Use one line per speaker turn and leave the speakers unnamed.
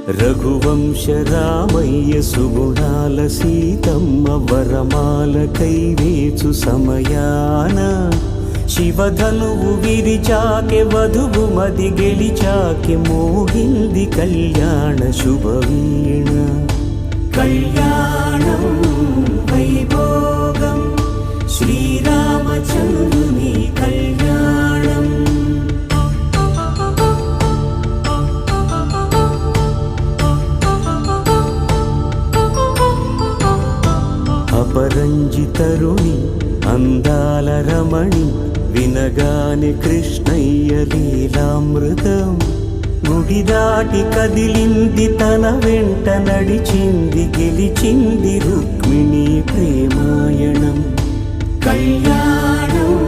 రఘువంశ రామయ్య సుగుణాల సీతమ్మ వరమాల కైవేచు సమయాన శివధనువు విరిచాకె వధువు మది గెలిచాకె మోగింది కళ్యాణ శుభవీణ. కళ్యాణం వైభోగం శ్రీరామచంద్రుని కళ్యాణం. అపరంజితరుణి అందాల రమణి వినగానే కృష్ణయ్య లీలామృతం. గుడి దాటి కదిలింది తన వెంట నడిచింది గెలిచింది రుక్మిణి ప్రేమాయణం. కళ్యాణం